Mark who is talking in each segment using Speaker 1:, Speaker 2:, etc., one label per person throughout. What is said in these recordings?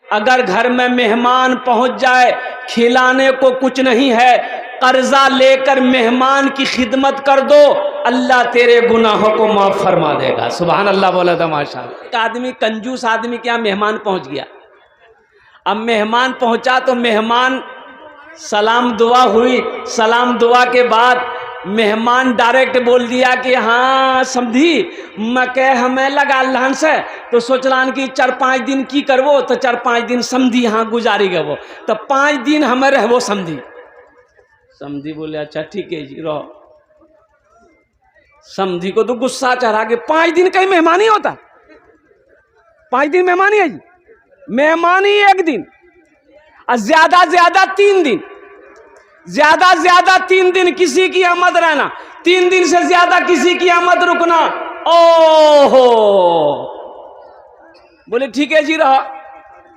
Speaker 1: अगर घर में मेहमान पहुंच जाए, खिलाने को कुछ नहीं है, कर्जा लेकर मेहमान की खिदमत कर दो, अल्लाह तेरे गुनाहों को माफ फरमा देगा। सुभान अल्लाह बोला था माशाअल्लाह। एक आदमी, कंजूस आदमी के यहाँ मेहमान पहुंच गया। अब मेहमान पहुंचा तो मेहमान, सलाम दुआ हुई, सलाम दुआ के बाद मेहमान डायरेक्ट बोल दिया कि हाँ समझी मैं कह हमें लगा अल्लाह से, तो सोचलान कि 4-5 दिन की करवो, तो 4-5 दिन समझी हाँ गुजारी गए वो, तो 5 दिन हमें रहवो समझी। समझी बोले अच्छा ठीक है जी रहो। समझी को तो गुस्सा चढ़ा के 5 दिन कहीं मेहमान ही होता, 5 दिन मेहमान ही है जी, मेहमान ही 1 दिन, और ज्यादा ज्यादा 3 दिन, ज्यादा ज्यादा 3 दिन किसी की आमद रहना, 3 दिन से ज्यादा किसी की आमद रुकना। ओहो बोले ठीक है जी रहो,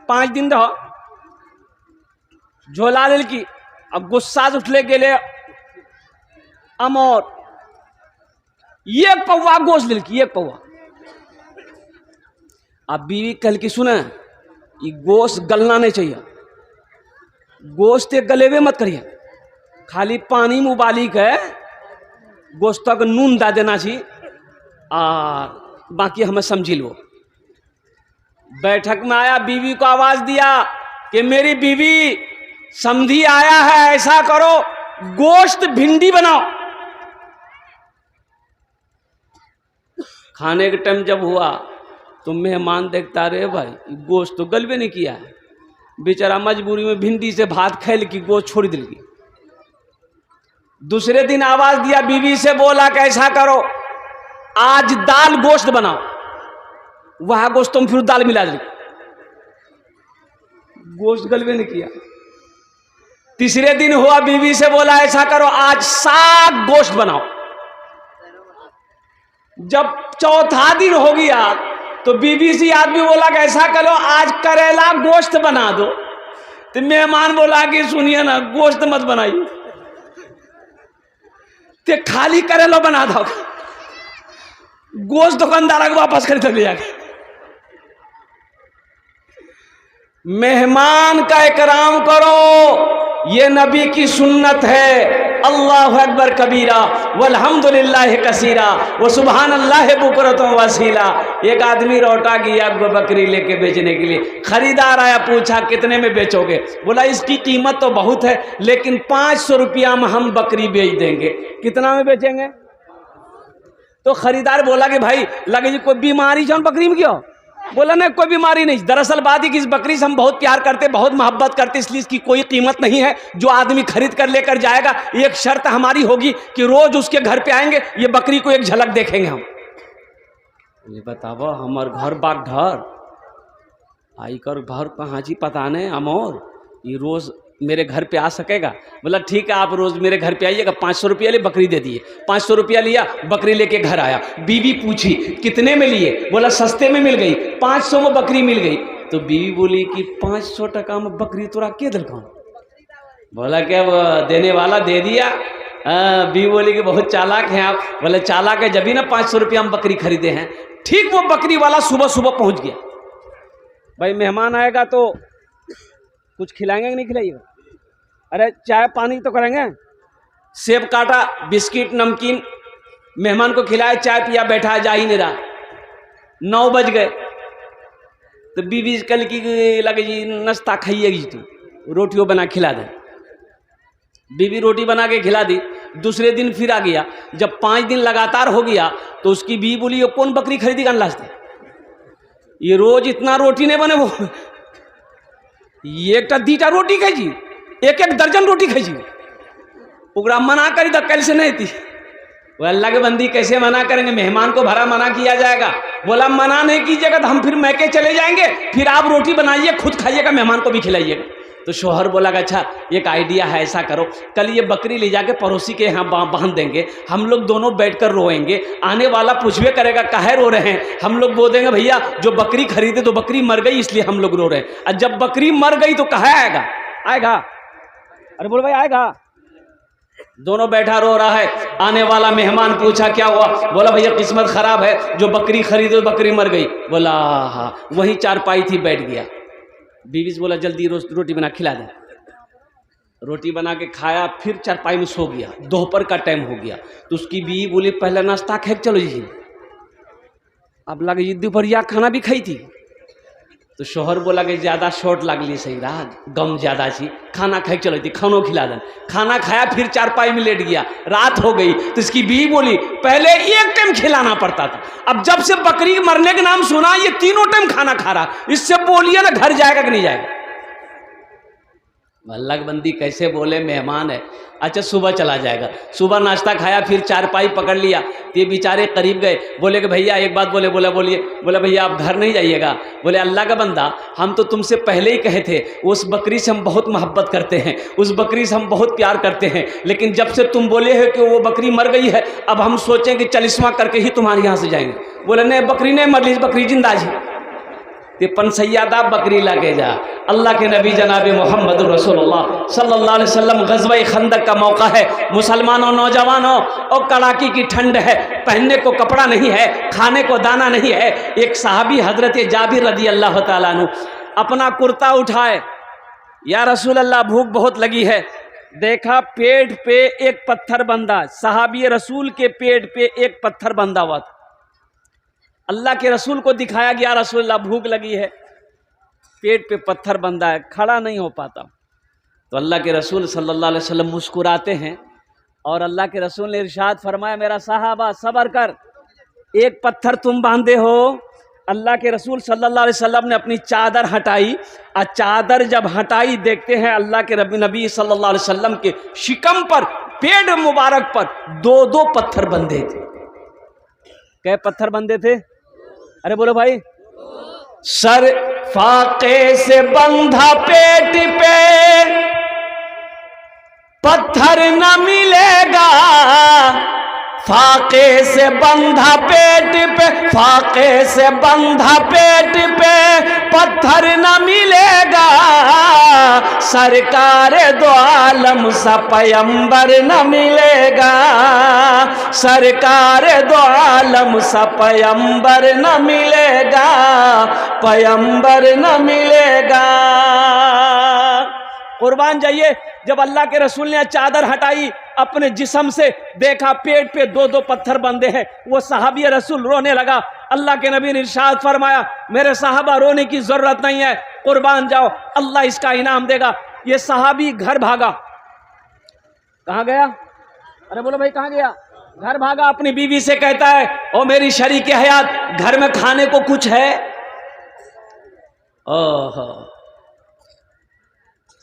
Speaker 1: 5 दिन रहो। झोला लेल की, अब गुस्सा उठले गेले अमोर 1 पौवा गोश्त लेल की, 1 पौवा। अब बीवी कल की सुने, ये गोश्त गलना नहीं चाहिए, गोश्त गलेवे मत करिए, खाली पानी में उबाली के गोश्त तक नून दा देना चाहिए, और बाकी हमें समझी लो। बैठक में आया, बीवी को आवाज दिया कि मेरी बीवी समधी आया है, ऐसा करो गोश्त भिंडी बनाओ। खाने के टाइम जब हुआ तो मेहमान देखता रहे भाई गोश्त तो गलबे नहीं किया है, बेचारा मजबूरी में भिंडी से भात खेल की गोश्त छोड़ दिल की। दूसरे दिन आवाज दिया, बीवी से बोला कि ऐसा करो आज दाल गोश्त बनाओ, वह गोश्त तुम फिर दाल मिला दी, गोश्त गलबे नहीं किया। तीसरे दिन हुआ, बीवी से बोला ऐसा करो आज साग गोश्त बनाओ। जब चौथा दिन हो गया तो बीवी से आदमी बोला कि ऐसा करो आज करेला गोश्त बना दो। तो मेहमान बोला कि सुनिए ना गोश्त मत बनाइए, ते खाली करेला बना दो, गोश्त दुकानदार को वापस खरीद लिया। मेहमान का इकराम करो, ये नबी की सुन्नत है। अल्लाहु अकबर कबीरा वल्हम्दुलिल्लाहि कसीरा व सुबहानल्लाहि बुकरतुम वसीला। एक आदमी लौटा गया बकरी लेके बेचने के लिए, खरीदार आया, पूछा कितने में बेचोगे? बोला इसकी कीमत तो बहुत है लेकिन 500 रुपया में हम बकरी बेच देंगे। कितना में बेचेंगे? तो खरीदार बोला कि भाई लगे जी कोई बीमारी है बकरी में क्यों? बोला नहीं कोई बीमारी नहीं, दरअसल बात है कि इस बकरी से हम बहुत प्यार करते, बहुत मोहब्बत करते, इसलिए इसकी कोई कीमत नहीं है। जो आदमी खरीद कर लेकर जाएगा, एक शर्त हमारी होगी कि रोज उसके घर पे आएंगे, ये बकरी को एक झलक देखेंगे हम। ये बताओ हमार घर बाग घर आई कर घर कहाँ जी पता नहीं अमोर, ये रोज मेरे घर पे आ सकेगा? बोला ठीक है आप रोज मेरे घर पे आइएगा, 500 रुपया ले, बकरी दे दिए। 500 रुपया लिया, बकरी लेके घर आया। बीवी पूछी कितने में लिए? बोला सस्ते में मिल गई, 500 में बकरी मिल गई। तो बीवी बोली कि 500 टका में बकरी तोरा के दिल कौन? बोला क्या वो देने वाला दे दिया। बीवी बोली कि बहुत चालाक हैं आप। बोले चालाक है, जब भी ना 500 रुपया हम बकरी खरीदे हैं। ठीक वो बकरी वाला सुबह सुबह पहुंच गया। भाई मेहमान आएगा तो कुछ खिलाएंगे कि नहीं खिलाइएगा? अरे चाय पानी तो करेंगे। सेब काटा, बिस्किट नमकीन, मेहमान को खिलाया, चाय पिया, बैठा, जा ही नहीं रहा। 9 बज गए तो बीवी कल की लगे जी नाश्ता खाइएगी तू, रोटियों बना खिला दे। बीवी रोटी बना के खिला दी। दूसरे दिन फिर आ गया। जब 5 दिन लगातार हो गया तो उसकी बीवी बोली ये कौन बकरी खरीदी का लास्ट, ये रोज इतना रोटी नहीं बने, वो एक दीटा रोटी खाई जी, 1-1 दर्जन रोटी खाई जी। ओकरा मना करी तो कल से नहीं थी। वो अल्लाह के बंदी कैसे मना करेंगे? मेहमान को भरा मना किया जाएगा। बोला मना नहीं कीजिएगा तो हम फिर मैके चले जाएंगे, फिर आप रोटी बनाइए खुद खाइएगा, मेहमान को भी खिलाइएगा। तो शोहर बोला अच्छा एक आइडिया है, ऐसा करो कल ये बकरी ले जाके पड़ोसी के यहाँ बांध देंगे, हम लोग दोनों बैठकर रोएंगे, आने वाला पूछवे करेगा काहे रो रहे हैं, हम लोग बोल देंगे भैया जो बकरी खरीदे तो बकरी मर गई इसलिए हम लोग रो रहे हैं। और जब बकरी मर गई तो कहे आएगा? आएगा। अरे बोल भाई आएगा। दोनों बैठा रो रहा है, आने वाला मेहमान पूछा क्या हुआ? बोला भैया किस्मत खराब है, जो बकरी खरीदे बकरी मर गई। बोला हाँ, वही चारपाई थी बैठ गया। बीवी से बोला जल्दी रोटी बना खिला दे। रोटी बना के खाया, फिर चारपाई में सो गया। दोपहर का टाइम हो गया तो उसकी बीवी बोली पहला नाश्ता खा के चलो जी। अब लगे जी दोपहरिया खाना भी खाई थी। तो शोहर बोला कि ज़्यादा शॉर्ट लागली सही रहा, गम ज़्यादा छी, खाना खाई चलो थी, खानो खिला दें। खाना खाया, फिर चारपाई में लेट गया, रात हो गई। तो इसकी बीवी बोली पहले एक टाइम खिलाना पड़ता था, अब जब से बकरी मरने के नाम सुना ये तीनों टाइम खाना खा रहा, इससे बोलिए ना घर जाएगा कि नहीं जाएगा। अल्लाह की बंदी कैसे बोले, मेहमान है। अच्छा सुबह चला जाएगा, सुबह नाश्ता खाया, फिर चारपाई पकड़ लिया। ये बेचारे करीब गए, बोले कि भैया एक बात बोले। बोलिए। बोला भैया आप घर नहीं जाइएगा। बोले अल्लाह का बंदा हम तो तुमसे पहले ही कहे थे उस बकरी से हम बहुत मोहब्बत करते हैं, उस बकरी से हम बहुत प्यार करते हैं, लेकिन जब से तुम बोले हो कि वो बकरी मर गई है, अब हम सोचें कि चलिस्मा करके ही तुम्हारे यहाँ से जाएंगे। बोले नहीं बकरी नहीं मर ली, बकरी जिंदा जी। ते पनसैयादा बकरी लाके जा। अल्लाह के नबी जनाब मोहम्मद रसूलुल्लाह सल्लल्लाहु अलैहि वसल्लम, ग़ज़वा खंदक का मौका है, मुसलमानों नौजवानों, और कड़ाकी की ठंड है, पहनने को कपड़ा नहीं है, खाने को दाना नहीं है। एक सहाबी हजरत जाबिर रदी अल्लाह ताला अन्हु अपना कुर्ता उठाए, या रसूल अल्लाह भूख बहुत लगी है। देखा पेट पे एक पत्थर बंधा, सहाबी रसूल के पेट पे एक पत्थर बंधा हुआ था। अल्लाह के रसूल को दिखाया गया रसूलल्लाह भूख लगी है, पेट पे पत्थर बंधा है, खड़ा नहीं हो पाता। तो अल्लाह के रसूल सल्लल्लाहु अलैहि वसल्लम मुस्कुराते हैं और अल्लाह के रसूल ने इरशाद फरमाया मेरा साहबा सब्र कर, एक पत्थर तुम बांधे हो। अल्लाह के रसूल सल्लल्लाहु अलैहि वसल्लम ने अपनी चादर हटाई, और चादर जब हटाई देखते हैं अल्लाह के नबी सल्लल्लाहु अलैहि वसल्लम के शिकम पर, पेट मुबारक पर दो पत्थर बंधे थे। क्या पत्थर बंधे थे? अरे बोलो भाई। सर फाके से बंधा पेट पे पत्थर न मिलेगा, फाके से बंधा पेट पे, फाके से बंधा पेट पे पत्थर न मिलेगा, सरकार दो आलम सा पैगंबर न मिलेगा, सरकार दो आलम सा पैगंबर न मिलेगा, पैगंबर न मिलेगा। कुर्बान जाइए, जब अल्लाह के रसूल ने चादर हटाई अपने जिस्म से, देखा पेट पे दो पत्थर बंधे हैं, वो सहाबी रसूल रोने लगा। अल्लाह के नबी ने इरशाद फरमाया मेरे साहबा रोने की जरूरत नहीं है, कुर्बान जाओ, अल्लाह इसका इनाम देगा। ये सहाबी घर भागा। कहाँ गया? अरे बोलो भाई कहाँ गया? घर भागा, अपनी बीवी से कहता है ओ मेरी शरीके हयात, घर में खाने को कुछ है? ओहो,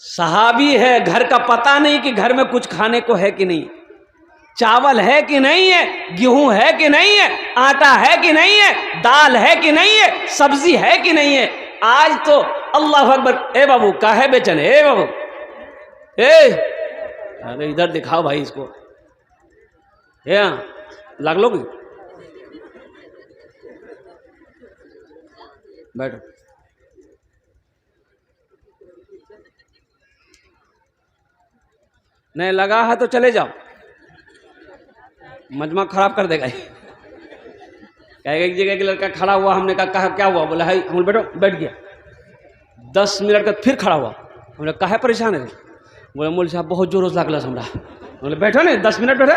Speaker 1: सहाबी है, घर का पता नहीं कि घर में कुछ खाने को है कि नहीं, चावल है कि नहीं है, गेहूं है कि नहीं है, आटा है कि नहीं है, दाल है कि नहीं है, सब्जी है कि नहीं है। आज तो अल्लाह अकबर। ए बाबू काहे बेचन? ए बाबू अरे इधर दिखाओ भाई इसको, लाग लोगे, बैठो। नहीं लगा है तो चले जाओ, मजमा खराब कर देगा। कहेगा एक जगह एक लड़का खड़ा हुआ, हमने कहा क्या हुआ? बोला है, हम बैठो, बैठ गया। 10 मिनट का फिर खड़ा हुआ, हमने कहा परेशान है? बोले मौलवी साहब बहुत जोरों से लागला हमरा। बोले बैठो नहीं, 10 मिनट बैठा,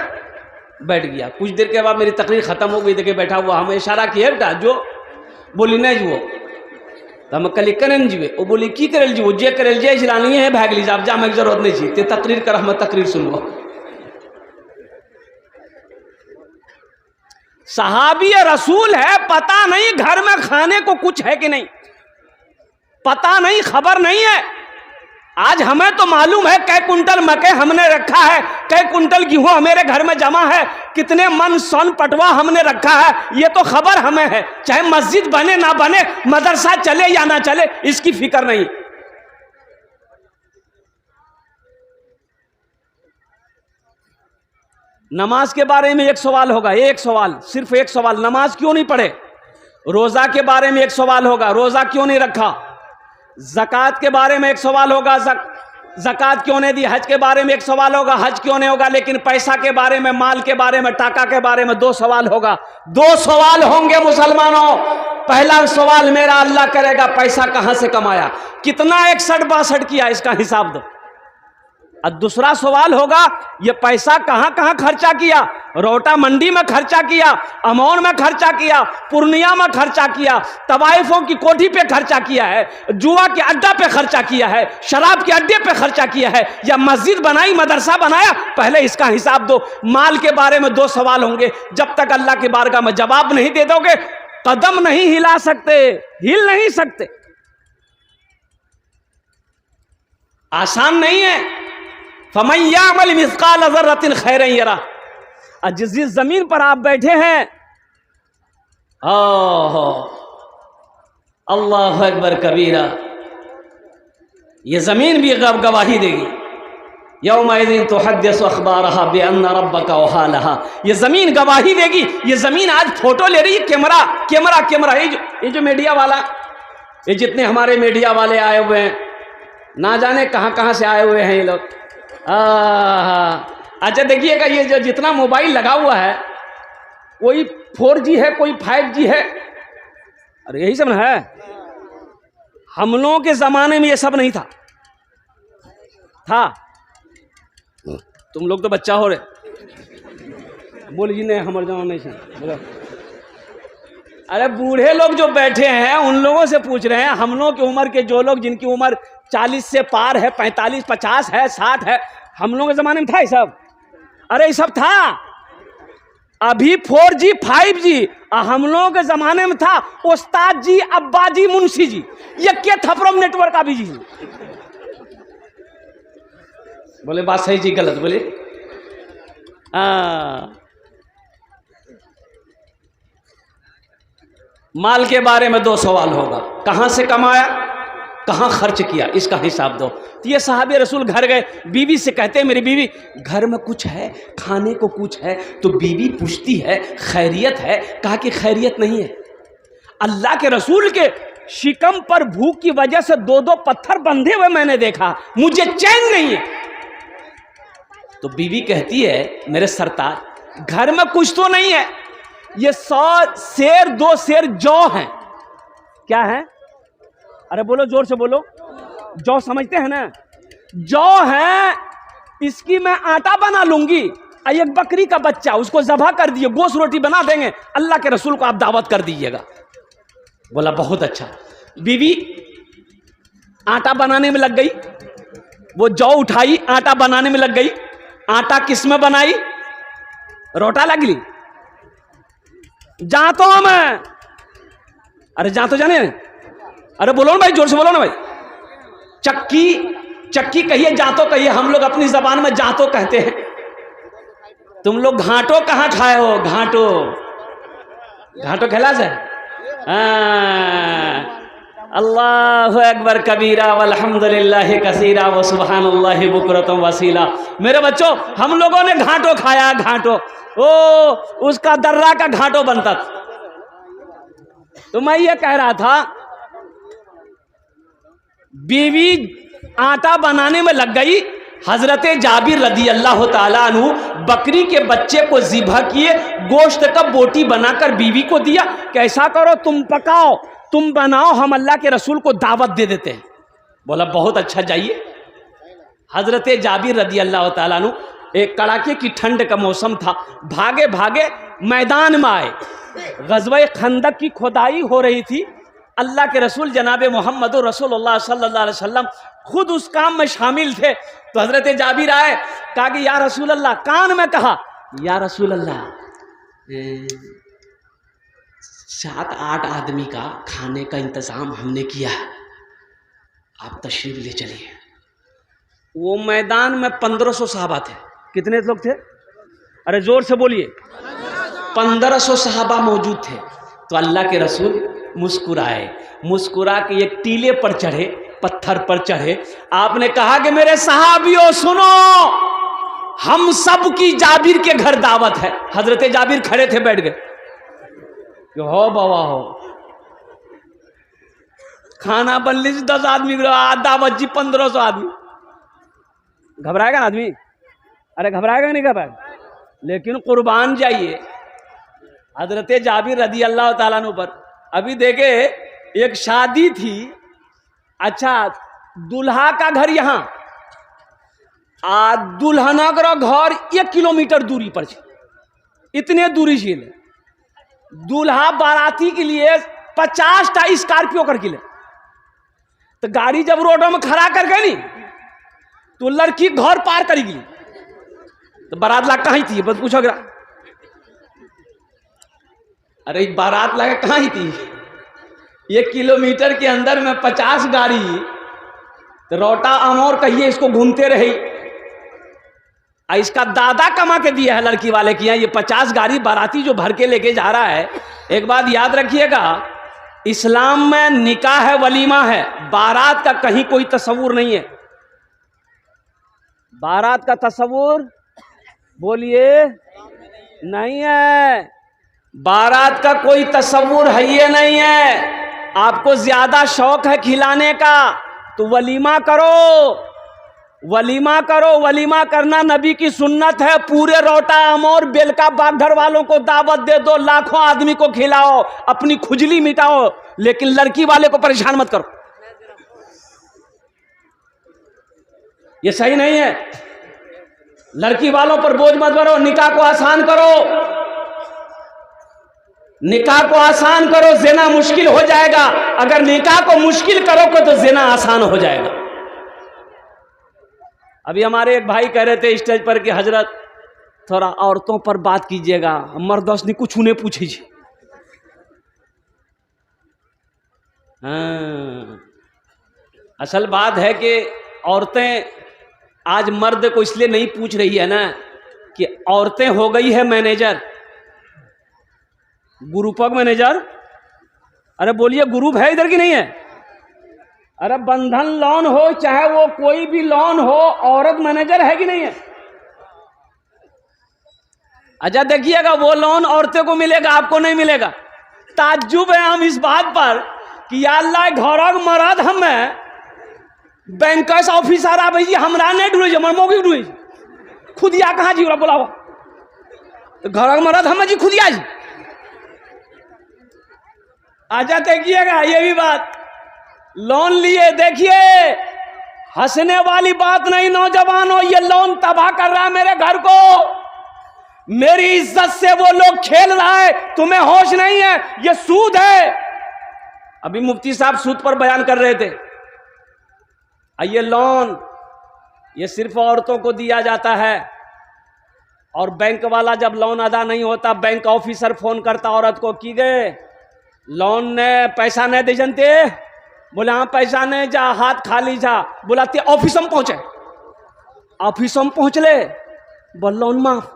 Speaker 1: बैठ गया। कुछ देर के बाद मेरी तकरीर खत्म हो गई, देखे बैठा हुआ, हमें इशारा किया बेटा जो, बोली नहीं जुओ, तो हम कल करें जीवे, वो बोली की करेल जीवो, जे करेल जे इसलानी है भाग लीजिए, आप जामे की जरूरत नहीं चाहिए, तकरीर कर, हम तकरीर सुनबो। सहाबी रसूल है, पता नहीं घर में खाने को कुछ है कि नहीं, पता नहीं, खबर नहीं है। आज हमें तो मालूम है कै कुंटल मकई हमने रखा है, कै कुंटल गेहूं हमारे घर में जमा है, कितने मन सोन पटवा हमने रखा है, ये तो खबर हमें है। चाहे मस्जिद बने ना बने, मदरसा चले या ना चले, इसकी फिक्र नहीं। नमाज के बारे में एक सवाल होगा, एक सवाल, सिर्फ एक सवाल, नमाज क्यों नहीं पढ़े? रोजा के बारे में एक सवाल होगा, रोजा क्यों नहीं रखा? ज़कात के बारे में एक सवाल होगा, ज़कात क्यों नहीं दी? हज के बारे में एक सवाल होगा, हज क्यों नहीं होगा? लेकिन पैसा के बारे में, माल के बारे में, टाका के बारे में 2 सवाल होगा। 2 सवाल होंगे मुसलमानों। पहला सवाल मेरा अल्लाह करेगा पैसा कहां से कमाया, कितना 61-62 किया, इसका हिसाब दो। और दूसरा सवाल होगा ये पैसा कहां कहां खर्चा किया, रोटा मंडी में खर्चा किया, अमौन में खर्चा किया, पूर्णिया में खर्चा किया, तवाइफों की कोठी पे खर्चा किया है, जुआ के अड्डा पे खर्चा किया है, शराब के अड्डे पे खर्चा किया है, या मस्जिद बनाई, मदरसा बनाया, पहले इसका हिसाब दो। माल के बारे में 2 सवाल होंगे, जब तक अल्लाह की बारगाह में जवाब नहीं दे दोगे कदम नहीं हिला सकते, हिल नहीं सकते। आसान नहीं है। फमन यामल मिस्काल ज़र्रतिन खैरन यरा। और जिस जमीन पर आप बैठे हैं, अल्लाह अकबर कबीरा, ये जमीन भी गवाही देगी। यौमइज़िन तुहद्दिसु अख़बारहा बिअन्ना रब्बका वहालहा। ये जमीन गवाही देगी। ये जमीन आज फोटो ले रही है, कैमरा कैमरा कैमरा। ये जो मीडिया वाला, ये जितने हमारे मीडिया वाले आए हुए हैं, ना जाने कहाँ कहाँ से आए हुए हैं ये लोग। अच्छा देखिएगा, ये जो जितना मोबाइल लगा हुआ है, कोई 4G है, कोई 5G है। अरे यही सब ना है। हम लोगों के जमाने में ये सब नहीं था। तुम लोग तो बच्चा हो रहे, बोल जी नहीं हमारे जमाने नहीं बोलो। अरे बूढ़े लोग जो बैठे हैं उन लोगों से पूछ रहे हैं। हम लोगों की उम्र के जो लोग, जिनकी उम्र 40 से पार है, 45, 50 है, 60 है, हम लोगों के जमाने में था ये सब? अरे ये सब था। अभी 4G 5G, हम लोगों के जमाने में था उस्ताद जी, अब्बा जी, मुंशी जी, ये क्या थपरम नेटवर्क अभी जी। बोले बात सही जी गलत बोले। माल के बारे में 2 सवाल होगा, कहां से कमाया, कहां खर्च किया, इसका हिसाब दो। तो ये साहब रसूल घर गए, बीवी से कहते हैं मेरी बीवी घर में कुछ है, खाने को कुछ है? तो बीवी पूछती है खैरियत है? कहा कि खैरियत नहीं है। अल्लाह के रसूल के शिकम पर भूख की वजह से 2-2 पत्थर बंधे हुए मैंने देखा, मुझे चैन नहीं है। तो बीवी कहती है मेरे सरतार घर में कुछ तो नहीं है, ये 100 शेर 2 शेर जौ हैं। क्या है? अरे बोलो, जोर से बोलो। जौ समझते हैं ना? जौ है, इसकी मैं आटा बना लूंगी, एक बकरी का बच्चा उसको ज़बह कर दिए, गोश्त रोटी बना देंगे, अल्लाह के रसूल को आप दावत कर दीजिएगा। बोला बहुत अच्छा। बीवी आटा बनाने में लग गई, वो जौ उठाई, आटा बनाने में लग गई। आटा किस में बनाई? रोटा लगली, जातो में। अरे जातो जाने? अरे बोलो ना भाई, जोर से बोलो ना भाई। चक्की कहिए, जातो कहिए, हम लोग अपनी जबान में जातो कहते हैं। तुम लोग घाटो कहाँ खाए हो? घाटो खिला से? अल्लाह अकबर कबीरा वल्हम्दुलिल्लाहि कसीरा व सुबहानल्लाहि बुकरतम वसीला। मेरे बच्चों, हम लोगों ने घाटो खाया। घाटो, उसका दर्रा का घाटो बनता था। तो मैं ये कह रहा था, बीवी आटा बनाने में लग गई। हजरत जाबिर रदी अल्लाह ताला अन्हु बकरी के बच्चे को ज़िबह किए, गोश्त का बोटी बनाकर बीवी को दिया। कैसा करो, तुम पकाओ, तुम बनाओ, हम अल्लाह के रसूल को दावत दे देते हैं। बोला बहुत अच्छा, जाइए। हजरत जाबिर रदी अल्लाह ताला अन्हु, एक कड़ाके की ठंड का मौसम था, भागे भागे मैदान में आए। ग़ज़वा खंदक की खुदाई हो रही थी। अल्लाह के रसूल जनाब मोहम्मद रसूलुल्लाह सल्लल्लाहु अलैहि वसल्लम खुद उस काम में शामिल थे। तो हजरत जाबिर आए, कहा कि या रसूल अल्लाह, कान में कहा या रसूल अल्लाह, 7-8 आदमी का खाने का इंतज़ाम हमने किया है, आप तशरीफ ले चलिए। वो मैदान में 1500 सहाबा थे। कितने लोग थे? अरे जोर से बोलिए। 1500 सहाबा मौजूद थे। तो अल्लाह के रसूल मुस्कुराए, मुस्कुरा के एक टीले पर चढ़े, पत्थर पर चढ़े। आपने कहा कि मेरे सहाबियों सुनो, हम सब की जाबिर के घर दावत है। हजरत जाबिर खड़े थे, बैठ गए। हो बाबा हो, खाना बनने से 10 आदमी दावत जी 1500 आदमी। घबराएगा ना आदमी? अरे घबराएगा नहीं घबराएगा, लेकिन कुर्बान जाइए। हजरत जाबिर रदी अल्लाह ताला अन्हु पर अभी देखे एक शादी थी, अच्छा दुल्हा का घर यहाँ आ दुल्हनक घर 1 किलोमीटर दूरी पर छे, इतने दूरी छे। दूल्हा बाराती के लिए 50 टा स्कॉर्पियो कर ले, तो गाड़ी जब रोड में खड़ा कर गई नी तो लड़की घर पार करी गई, तो बारात ला कहीं थी बस पूछो गिरा, अरे बारात लगा कहाँ ही थी, 1 किलोमीटर के अंदर में 50 गाड़ी, तो रोटा अमौर कहिए इसको घूमते रही। इसका दादा कमा के दिया है लड़की वाले की, ये 50 गाड़ी बाराती जो भर के लेके जा रहा है। एक बात याद रखिएगा, इस्लाम में निकाह है, वलीमा है, बारात का कहीं कोई तस्वुर नहीं है। बारात का तस्वुर बोलिए नहीं है, बारात का कोई तस्वुर है ये नहीं है। आपको ज्यादा शौक है खिलाने का तो वलीमा करो, वलीमा करो। वलीमा करना नबी की सुन्नत है। पूरे रोटा अमौर बेलका बागधर वालों को दावत दे दो, लाखों आदमी को खिलाओ, अपनी खुजली मिटाओ, लेकिन लड़की वाले को परेशान मत करो, ये सही नहीं है। लड़की वालों पर बोझ मत बनो, निकाह को आसान करो, निकाह को आसान करो, ज़िना मुश्किल हो जाएगा। अगर निकाह को मुश्किल करोगे तो ज़िना आसान हो जाएगा। अभी हमारे एक भाई कह रहे थे स्टेज पर कि हजरत थोड़ा औरतों पर बात कीजिएगा, मर्दों ने कुछ उन्हें पूछी। हाँ, असल बात है कि औरतें आज मर्द को इसलिए नहीं पूछ रही है ना कि औरतें हो गई है मैनेजर, ग्रुपक मैनेजर। अरे बोलिए ग्रुप है इधर की नहीं है? अरे बंधन लोन हो चाहे वो कोई भी लोन हो, औरत मैनेजर है कि नहीं है? अच्छा देखिएगा, वो लोन औरतें को मिलेगा, आपको नहीं मिलेगा। ताज्जुब है हम इस बात पर कि या अल्लाह घरक मरद हमें बैंकर्स ऑफिसर आ भैया हमरा नहीं ढूंढे, हमारे मौकी ढूंढे खुदिया कहाँ जी बोलाओ, तो घरक मरद हमें जी खुदिया जी। अच्छा देखिएगा ये भी बात, लोन लिए देखिए, हंसने वाली बात नहीं नौजवानों, ये लोन तबाह कर रहा है मेरे घर को। मेरी इज्जत से वो लोग खेल रहा है, तुम्हें होश नहीं है, ये सूद है। अभी मुफ्ती साहब सूद पर बयान कर रहे थे। ये लोन ये सिर्फ औरतों को दिया जाता है, और बैंक वाला जब लोन अदा नहीं होता, बैंक ऑफिसर फोन करता औरत को कि गए लोन ने पैसा नहीं दे जनते, बोले हाँ पैसा नहीं, जा हाथ खाली जा, बुलाते ऑफिस में पहुंचे, ऑफिस में पहुंच ले, बोल लोन माफ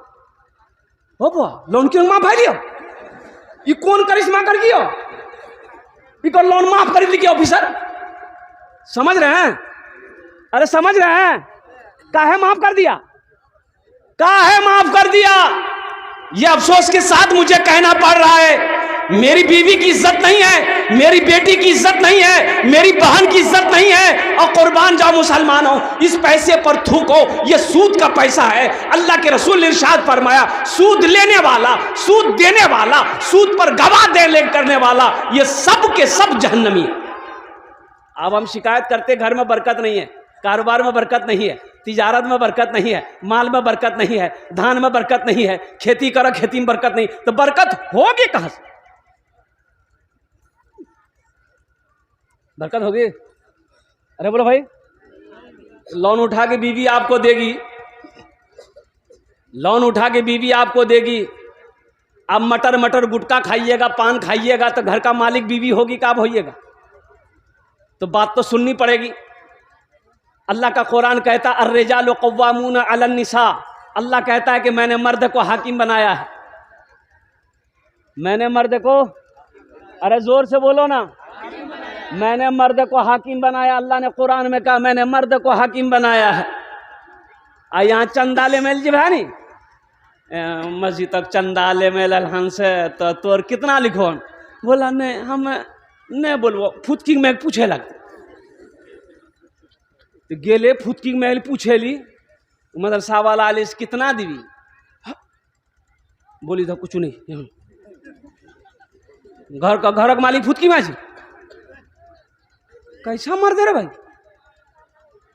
Speaker 1: हो बा, लोन क्यों माफ है लियो, ये कौन करिश्मा कर दियो, इको लोन माफ कर दी ऑफिसर। समझ रहे हैं? अरे समझ रहे हैं? काहे माफ कर दिया, काहे माफ कर दिया? ये अफसोस के साथ मुझे कहना पड़ रहा है, मेरी बीवी की इज्जत नहीं है, मेरी बेटी की इज्जत नहीं है, मेरी बहन की इज्जत नहीं है। और कुर्बान जाओ मुसलमानों, इस पैसे पर थूको, ये सूद का पैसा है। अल्लाह के रसूल ने इरशाद फरमाया, सूद लेने वाला, सूद देने वाला, सूद पर गवाह दे करने वाला, ये सब के सब जहन्नमी है। अब हम शिकायत करते घर में बरकत नहीं है, कारोबार में बरकत नहीं है, तिजारत में बरकत नहीं है, माल में बरकत नहीं है, धान में बरकत नहीं है, खेती करो खेती में बरकत नहीं, तो बरकत होगी कहां से? बरकत होगी? अरे बोलो भाई, लोन उठा के बीवी आपको देगी, लोन उठा के बीवी आपको देगी। अब मटर मटर गुटखा खाइएगा, पान खाइएगा, तो घर का मालिक बीवी होगी का आप होइएगा? तो बात तो सुननी पड़ेगी। अल्लाह का कुरान कहता है अर्रिजालु कव्वामून अलन निसा, अल्लाह कहता है कि मैंने मर्द को हाकिम बनाया है, मैंने मर्द को, अरे जोर से बोलो ना, मैंने मर्द को हाकिम बनाया। अल्लाह ने कुरान में कहा मैंने मर्द को हाकिम बनाया है। यहाँ चंदाले मेल जी भाई मस्जिद तक चंदाले मेल हंस तो तोर कितना लिखो, बोला नहीं हम नहीं बोलबो, फुटकी में पूछे लगते, तो गेले फुटकी में पूछे ली मदरसा वाला आले कितना दीवी, बोली था कुछ नहीं, घर का मालिक फुदकी माची। कैसा मर्द है रे भाई,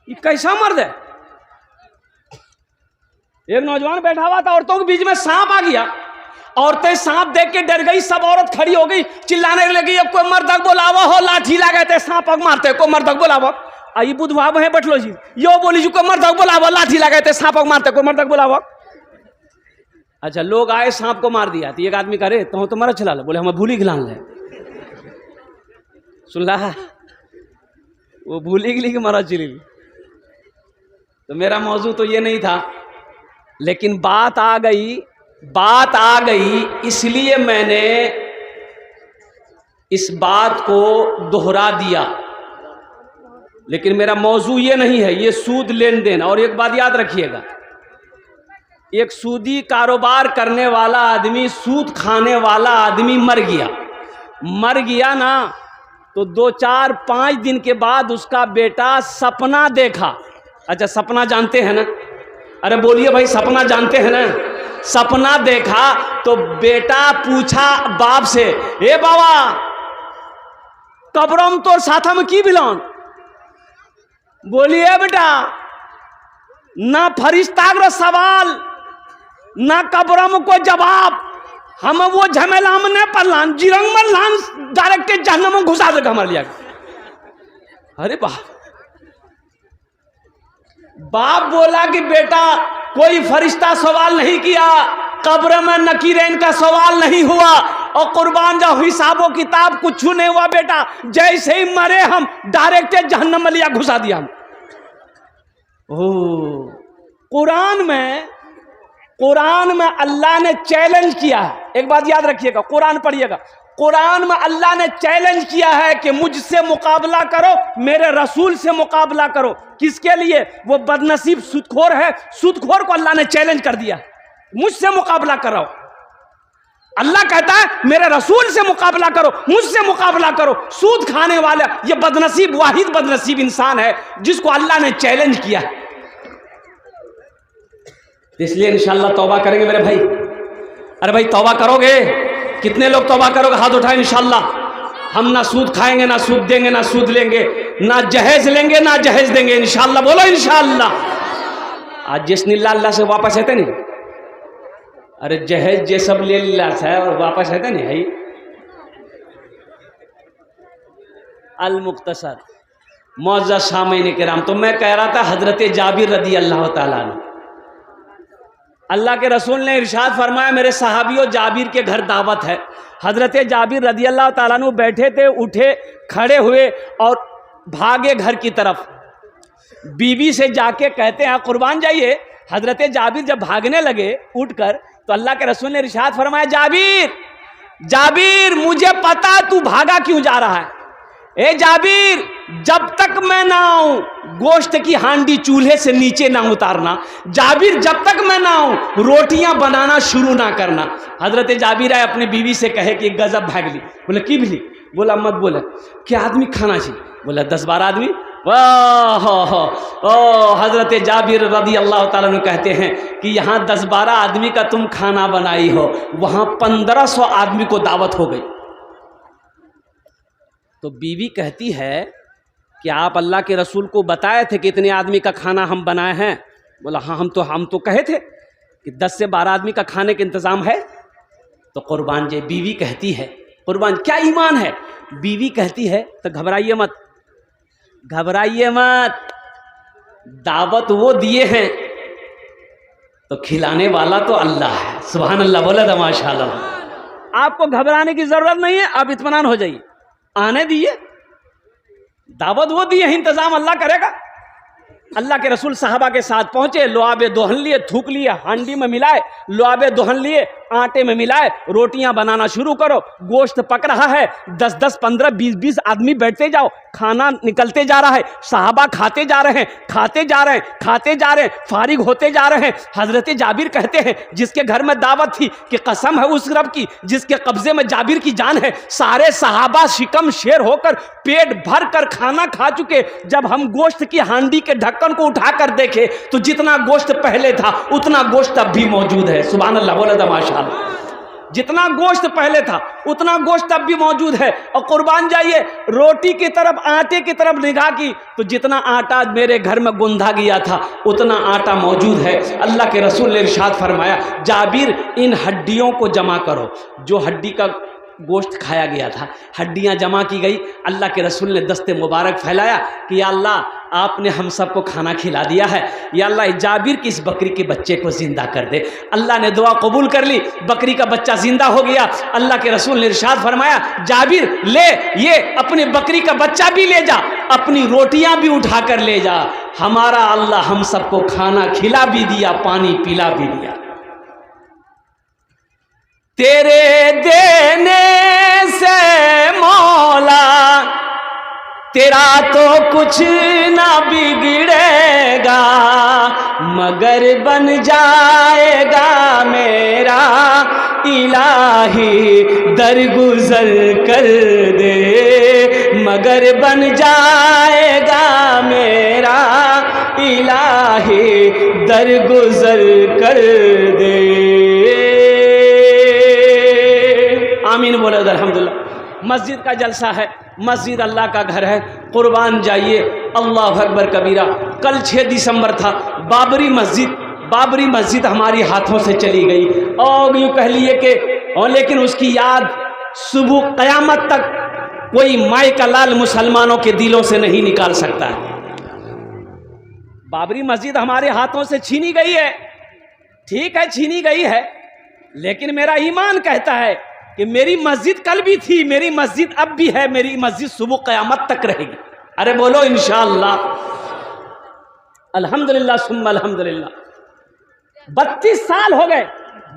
Speaker 1: ये कैसा मर्द है। एक नौजवान बैठा हुआ था, औरतों के बीच में सांप आ गया। औरतें सांप देख के डर गई, सब औरत खड़ी हो गई, चिल्लाने लगी, अब कोई मर्दक बोलावा हो, लाठी लगा थे सांप मारते, कोई मर्दक बोलावा। आई बुधवा है बैठलो जी, यो बोली जी कोई मर्दक बोलावा, लाठी लगा थे सांप मारते, कोई मर्दक बोलावा। अच्छा, लोग आए, सांप को मार दिया। तो एक आदमी करे तो मर चला लो, बोले हमें भूली गिलान ले। सुन ला, वो भूली गिली कि मरा चिली। तो मेरा मौजू तो ये नहीं था, लेकिन बात आ गई, इसलिए मैंने इस बात को दोहरा दिया। लेकिन मेरा मौजू ये नहीं है, ये सूद लेन देन। और एक बात याद रखिएगा, एक सूदी कारोबार करने वाला आदमी, सूद खाने वाला आदमी मर गया ना, तो 2, 4, 5 दिन के बाद उसका बेटा सपना देखा। अच्छा, सपना जानते हैं ना? अरे बोलिए भाई, सपना जानते हैं ना? सपना देखा तो बेटा पूछा बाप से, ए बाबा कब्रम तो साथ में की बिलान? बोलिए बेटा, ना फरिश्ता का सवाल, ना कब्रम को जवाब, हम वो झमेला में नहीं पड़लान, जिरंग में लान डायरेक्ट जहन्नम में घुसा देगा हमारे लिया। अरे बाप बोला कि बेटा कोई फरिश्ता सवाल नहीं किया, कब्र में नकीरेन का सवाल नहीं हुआ, और कुर्बान जाओ हिसाबो किताब कुछ नहीं हुआ बेटा, जैसे ही मरे हम डायरेक्ट जहन्नम में लिया घुसा दिया हम। कुरान में अल्लाह ने चैलेंज किया है। एक बात याद रखिएगा, कुरान पढ़िएगा, कुरान में अल्लाह ने चैलेंज किया है कि मुझसे मुकाबला करो, मेरे रसूल से मुकाबला करो। किसके लिए? वो बदनसीब सूदखोर है, सूदखोर को अल्लाह ने चैलेंज कर दिया, मुझसे मुकाबला करो। अल्लाह कहता है मेरे रसूल से मुकाबला करो, मुझसे मुकाबला करो। सूद खाने वाला ये बदनसीब, वाहिद बदनसीब इंसान है जिसको अल्लाह ने चैलेंज किया। इसलिए इंशाअल्लाह तौबा करेंगे मेरे भाई। अरे भाई तौबा करोगे? कितने लोग तौबा करोगे? हाथ उठाए। इंशाअल्लाह हम ना सूद खाएंगे, ना सूद देंगे, ना सूद लेंगे, ना जहेज लेंगे, ना जहेज देंगे। इंशाअल्लाह बोलो इंशाअल्लाह। आज जिस नीला अल्लाह से वापस आते नहीं, अरे जहेज ये सब ले लिया है और वापस आते नहीं है। अल मुख्तसर मौजूद सामईन किराम, तो मैं कह रहा था हजरत जाबिर रदी अल्लाह ताला अन्हु, अल्लाह के रसूल ने इरशाद फरमाया मेरे सहाबियों जाबिर के घर दावत है। हजरत जाबिर रदी अल्लाह ताला अन्हु बैठे थे, उठे, खड़े हुए और भागे घर की तरफ। बीवी से जाके कहते हैं कुर्बान जाइए। हजरत जाबिर जब भागने लगे उठकर, तो अल्लाह के रसूल ने इरशाद फरमाया जाबिर, जाबिर मुझे पता तू भागा क्यों जा रहा है। ए जाबिर, जब तक मैं ना आऊं गोश्त की हांडी चूल्हे से नीचे ना उतारना। जाबिर जब तक मैं ना आऊं रोटियां बनाना शुरू ना करना। हजरत जाबिर आए अपनी बीवी से कहे कि गजब भाग ली। बोले की भी? बोला मत बोले क्या आदमी खाना चाहिए? बोला 10-12 आदमी। हजरत जाबिर रदी अल्लाह ताला अन्हु कहते हैं कि यहाँ 10-12 आदमी का तुम खाना बनाई हो, वहां 1500 आदमी को दावत हो गई। तो बीवी कहती है कि आप अल्लाह के रसूल को बताए थे कि इतने आदमी का खाना हम बनाए हैं? बोला हाँ हम तो कहे थे कि 10 से 12 आदमी का खाने का इंतजाम है। तो कुर्बान जी बीवी कहती है, कुर्बान क्या ईमान है? बीवी कहती है तो घबराइए मत, घबराइए मत, दावत वो दिए हैं तो खिलाने वाला तो अल्लाह है। सुभान अल्लाह, बोला था माशाअल्लाह। आपको घबराने की जरूरत नहीं है, आप इत्मीनान हो जाइए। आने दिए, दावत वो दिए, इंतजाम अल्लाह करेगा। अल्लाह के रसूल साहबा के साथ पहुंचे, लुआबे दोहन लिए, थूक लिए, हांडी में मिलाए, लुआबे दोहन लिए, आटे में मिलाए, रोटियां बनाना शुरू करो। गोश्त पक रहा है, 10-10, 15, 20-20 आदमी बैठते जाओ, खाना निकलते जा रहा है, साहबा खाते जा रहे हैं, खाते जा रहे हैं, खाते जा रहे हैं, फारिग होते जा रहे हैं। हजरत जाबिर कहते हैं जिसके घर में दावत थी कि कसम है उस रब की जिसके कब्जे में जाबिर की जान है, सारे साहबा शिकम शेर होकर पेट भर कर खाना खा चुके। जब हम गोश्त की हांडी के ढक्कन को उठाकर देखे तो जितना गोश्त पहले था उतना गोश्त अब भी मौजूद है। सुभान अल्लाह, बोला था माशाअल्लाह। जितना गोश्त पहले था उतना गोश्त अब भी मौजूद है। और कुर्बान जाइए, रोटी की तरफ, आटे की तरफ निगाह की तो जितना आटा मेरे घर में गुंधा गया था उतना आटा मौजूद है। अल्लाह के रसूल ने इरशाद फरमाया, जाबिर इन हड्डियों को जमा करो। जो हड्डी का गोश्त खाया गया था, हड्डियां जमा की गई। अल्लाह के रसूल ने दस्ते मुबारक फैलाया कि या अल्लाह आपने हम सबको खाना खिला दिया है, या अल्लाह जाबिर की इस बकरी के बच्चे को जिंदा कर दे। अल्लाह ने दुआ कबूल कर ली, बकरी का बच्चा जिंदा हो गया। अल्लाह के रसूल ने इरशाद फरमाया, जाबिर ले ये अपनी बकरी का बच्चा भी ले जा, अपनी रोटियां भी उठा कर ले जा। हमारा अल्लाह हम सबको खाना खिला भी दिया, पानी पिला भी दिया। तेरे देने से मौला तेरा तो कुछ ना बिगड़ेगा, मगर बन जाएगा मेरा इलाही दरगुजर कर दे, मगर बन जाएगा मेरा इलाही दरगुजर कर दे। आमीन बोले अल्हम्दुलिल्लाह। मस्जिद का जलसा है, मस्जिद अल्लाह का घर है। कुर्बान जाइए, अल्लाह अकबर कबीरा। कल 6 दिसंबर था, बाबरी मस्जिद हमारी हाथों से चली गई और यूँ कह लिए कि लेकिन उसकी याद सुबह क़यामत तक कोई माई का लाल मुसलमानों के दिलों से नहीं निकाल सकता है। बाबरी मस्जिद हमारे हाथों से छीनी गई है, ठीक है छीनी गई है, लेकिन मेरा ईमान कहता है कि मेरी मस्जिद कल भी थी, मेरी मस्जिद अब भी है, मेरी मस्जिद सुबह क़यामत तक रहेगी। अरे बोलो इंशाअल्लाह, अल्हम्दुलिल्लाह सुम्मा अल्हम्दुलिल्लाह। 32 साल हो गए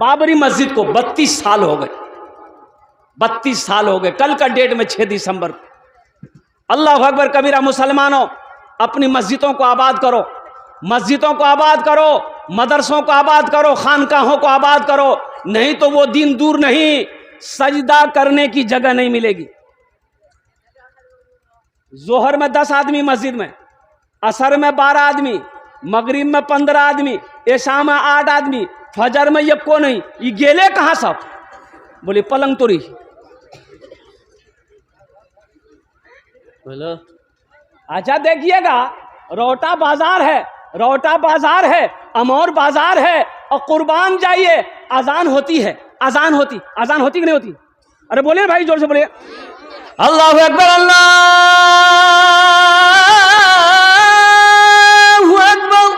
Speaker 1: बाबरी मस्जिद को, 32 साल हो गए, 32 साल हो गए। कल का डेट में 6 दिसंबर। अल्लाह अकबर कबीरा। मुसलमानों, अपनी मस्जिदों को आबाद करो, मस्जिदों को आबाद करो, मदरसों को आबाद करो, खानकाहों को आबाद करो, नहीं तो वो दिन दूर नहीं, सजदा करने की जगह नहीं मिलेगी। जोहर में 10 आदमी मस्जिद में, असर में 12 आदमी, मगरिब में 15 आदमी, ऐशा में 8 आदमी, फजर में ये को नहीं। ये गेले कहाँ सब? बोले पलंग तोड़ी। बोलो अच्छा देखिएगा, रोटा बाजार है, रोटा बाजार है, अमौर बाजार है, और कुर्बान जाइए अजान होती है, अजान होती कि नहीं होती? अरे बोले भाई जोर से बोले, अल्लाहु अकबर अल्लाहु अकबर।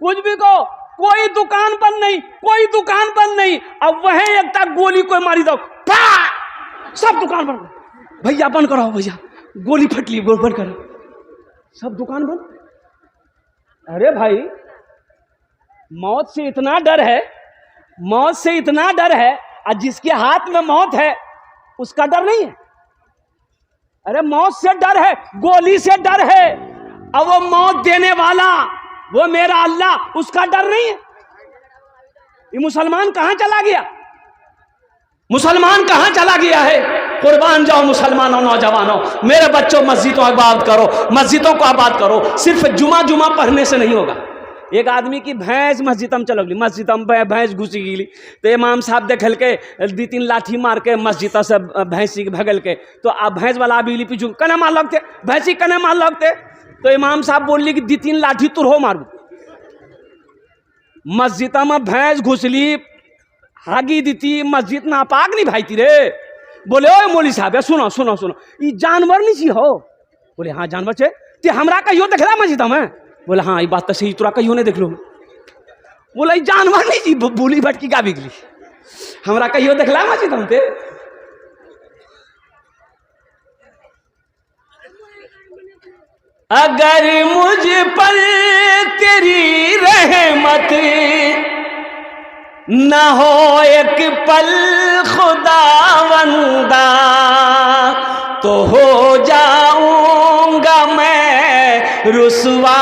Speaker 1: कुछ भी को, कोई दुकान बंद नहीं, कोई दुकान बंद नहीं। अब वह एक तक गोली कोई मारी दो, सब दुकान बंद। भैया बंद करो, भैया गोली फटली, गोली बंद करो, सब दुकान बंद। अरे भाई मौत से इतना डर है, मौत से इतना डर है, और जिसके हाथ में मौत है उसका डर नहीं है। अरे मौत से डर है, गोली से डर है, और वो मौत देने वाला वो मेरा अल्लाह, उसका डर नहीं है। ये मुसलमान कहां चला गया? मुसलमान कहां चला गया है? कुर्बान जाओ मुसलमानों, नौजवानों, मेरे बच्चों, मस्जिदों आबाद करो, मस्जिदों को आबाद करो। सिर्फ जुमा पढ़ने से नहीं होगा। एक आदमी की भैंस मस्जिद में चल गई, मस्जिद में भैंस घुसी गई, तो इमाम साहब देखल के 2-3 लाठी मार के मस्जिद से भैंसी भगल के, तो अब भैंस वाला अभी पीछू कने मार लगते, भैंसी कने मार लगते, तो इमाम साहब बोली कि 2-3 लाठी तुर हो मारू। मस्जिद में भैंस घुसली, हागी दी, मस्जिद नापाक नहीं भाई ती रे। बोले ओ मौली साहब सुनो सुनो सुनो, ये जानवर नहीं ची हो? बोले हाँ जानवर छे, ते हमरा कहियो देखला मस्जिद में? बोले हाँ ये बात तो सही, तोरा कहियो नहीं देख लो। बोला ये जानवर नहीं जी, बोली भटकी का बिगली, हमरा कहियो देखला मस्जिद में ते? अगर मुझ पर तेरी रहमत न हो एक पल खुदावंदा, तो हो जाऊंगा मैं रुसवा,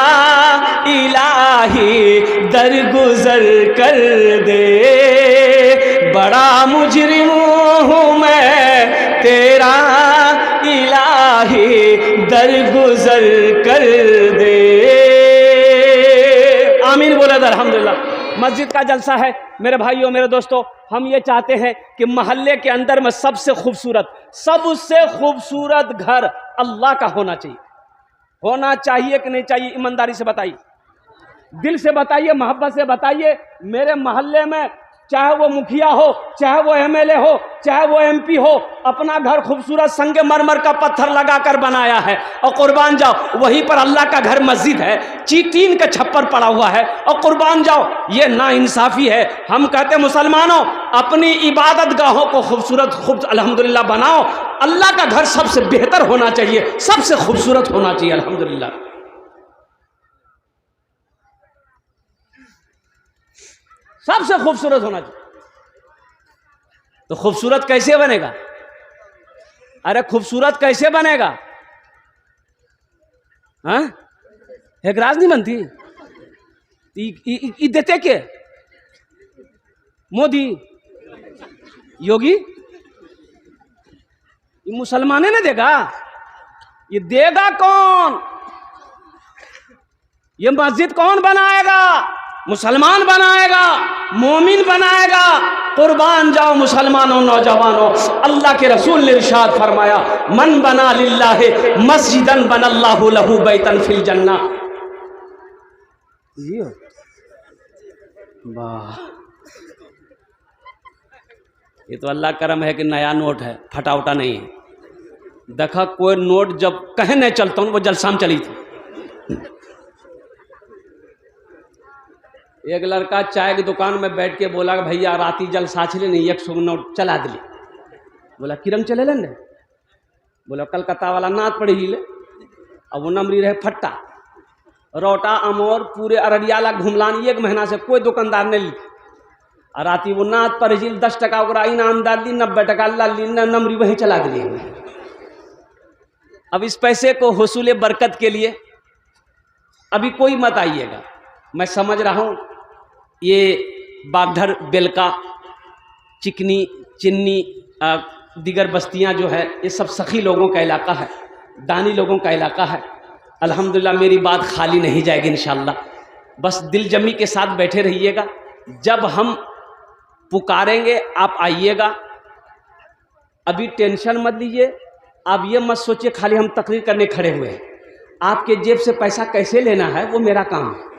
Speaker 1: इलाही दरगुजर कर दे। बड़ा मुजरिम हूँ मैं तेरा, इलाही दरगुजर कर दे। आमीन बोला अल्हम्दुलिल्लाह। मस्जिद का जलसा है मेरे भाइयों मेरे दोस्तों, हम ये चाहते हैं कि मोहल्ले के अंदर में सबसे खूबसूरत घर अल्लाह का होना चाहिए कि नहीं चाहिए? ईमानदारी से बताइए, दिल से बताइए, मोहब्बत से बताइए। मेरे मोहल्ले में चाहे वो मुखिया हो, चाहे वो एमएलए हो, चाहे वो एमपी हो, अपना घर खूबसूरत संगमरमर का पत्थर लगाकर बनाया है और कुर्बान जाओ वहीं पर अल्लाह का घर मस्जिद है, टीन का छप्पर पड़ा हुआ है और कुर्बान जाओ। ये नाइंसाफी है। हम कहते मुसलमानों अपनी इबादत गाहों को खूब अल्हम्दुलिल्लाह बनाओ। अल्लाह का घर सबसे बेहतर होना चाहिए, सबसे खूबसूरत होना चाहिए। अल्हम्दुलिल्लाह सबसे खूबसूरत होना चाहिए। तो खूबसूरत कैसे बनेगा? अरे खूबसूरत कैसे बनेगा? हाँ, एक राज नहीं बनती। देते के मोदी योगी, ये मुसलमाने ने देगा? ये देगा कौन? ये मस्जिद कौन बनाएगा? मुसलमान बनाएगा, मोमिन बनाएगा। कुर्बान जाओ मुसलमानों, नौजवानों। अल्लाह के रसूल ने इरशाद फरमाया, मन बना लिल्लाहि मस्जिदन बनल्लाहु लहू बैतन फिल जन्ना। वाह, ये तो अल्लाह करम है कि नया नोट है, फटा उटा नहीं है। देखा कोई नोट जब कहीं नहीं चलता हूँ, वो जलसाम चली थी। एक लड़का चाय की दुकान में बैठ के बोला भैया राती जलसा छे नहीं, 100 नोट चला दिली। बोला किरम चले लेने? बोला कलकत्ता वाला नाथ पढ़ी ले। अब वो नमरी रहे फट्टा रोटा अमोर पूरे अररियाला घुमलानी 1 महीना से कोई दुकानदार नहीं ली। और राती वो नाथ पढ़ी 10 टका ओकरा इनाम डाल दी, 90 टका ली, नमरी वहीं चला दिली। अब इस पैसे को हुसूल बरकत के लिए अभी कोई मत आइएगा। मैं समझ रहा हूँ ये बागधर, बेलका, चिकनी, चिन्नी, दीगर बस्तियाँ जो है ये सब सखी लोगों का इलाका है, दानी लोगों का इलाका है। अल्हम्दुलिल्लाह मेरी बात खाली नहीं जाएगी इंशाअल्लाह। बस दिल जमी के साथ बैठे रहिएगा। जब हम पुकारेंगे आप आइएगा। अभी टेंशन मत लीजिए, आप ये मत सोचिए खाली हम तकरीर करने खड़े हुए हैं। आपके जेब से पैसा कैसे लेना है वो मेरा काम है।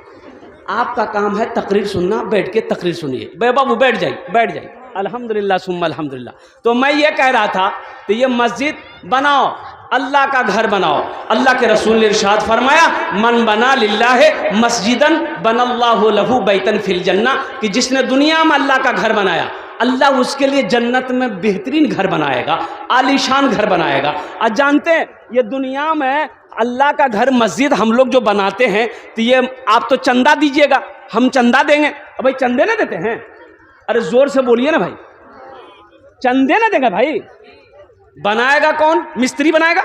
Speaker 1: आपका काम है तकरीर सुनना। बैठ के तकरीर सुनिए। बे बाबू बैठ जाइए। अल्हम्दुलिल्लाह सुम्मा अल्हम्दुलिल्लाह। तो मैं ये कह रहा था तो ये मस्जिद बनाओ, अल्लाह का घर बनाओ। अल्लाह के रसूल ने इरशाद फरमाया, मन बना लिल्लाहि मस्जिदन बनल्लाहु लहू बैतन फिल जन्ना, कि जिसने दुनिया में अल्लाह का घर बनाया अल्लाह उसके लिए जन्नत में बेहतरीन घर बनाएगा, आलीशान घर बनाएगा। और जानते हैं ये दुनिया में अल्लाह का घर मस्जिद हम लोग जो बनाते हैं तो ये आप तो चंदा दीजिएगा, हम चंदा देंगे। अब भाई चंदे ना देते हैं? अरे जोर से बोलिए ना भाई, चंदे ना देंगे भाई? बनाएगा कौन? मिस्त्री बनाएगा।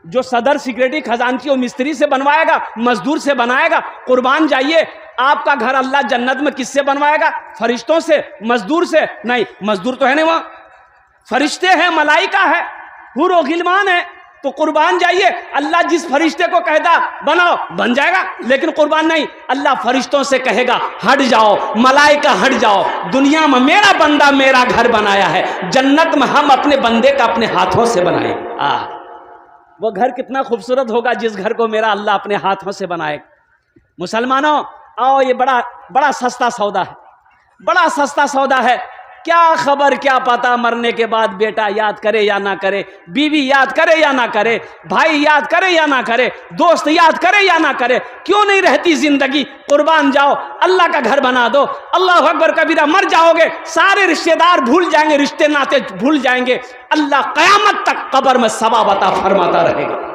Speaker 1: जो सदर सिक्योरिटी खजांची वो मिस्त्री से बनवाएगा, मजदूर से बनाएगा। कुर्बान जाइए, आपका घर अल्लाह जन्नत में किससे बनवाएगा? फरिश्तों से, मजदूर से नहीं। मजदूर तो है नहीं वहां, फरिश्ते हैं, मलाइका है, हुर व गिलमान है। तो कुर्बान जाइए, अल्लाह जिस फरिश्ते को कहता बनाओ बन जाएगा, लेकिन कुर्बान नहीं, अल्लाह फरिश्तों से कहेगा हट जाओ, मलाइका हट जाओ, दुनिया में मेरा बंदा मेरा घर बनाया है, जन्नत में हम अपने बंदे का अपने हाथों से बनाए। वो घर कितना खूबसूरत होगा जिस घर को मेरा अल्लाह अपने हाथों से बनाए। मुसलमानों आओ, ये बड़ा सस्ता सौदा है, बड़ा सस्ता सौदा है। क्या खबर, क्या पता मरने के बाद बेटा याद करे या ना करे, बीवी याद करे या ना करे, भाई याद करे या ना करे, दोस्त याद करे या ना करे, क्यों नहीं रहती जिंदगी। कुर्बान जाओ, अल्लाह का घर बना दो। अल्लाह अकबर कबीरा। मर जाओगे सारे रिश्तेदार भूल जाएंगे, रिश्ते नाते भूल जाएंगे। अल्लाह कयामत तक कब्र में सवाब अता फरमाता रहेगा।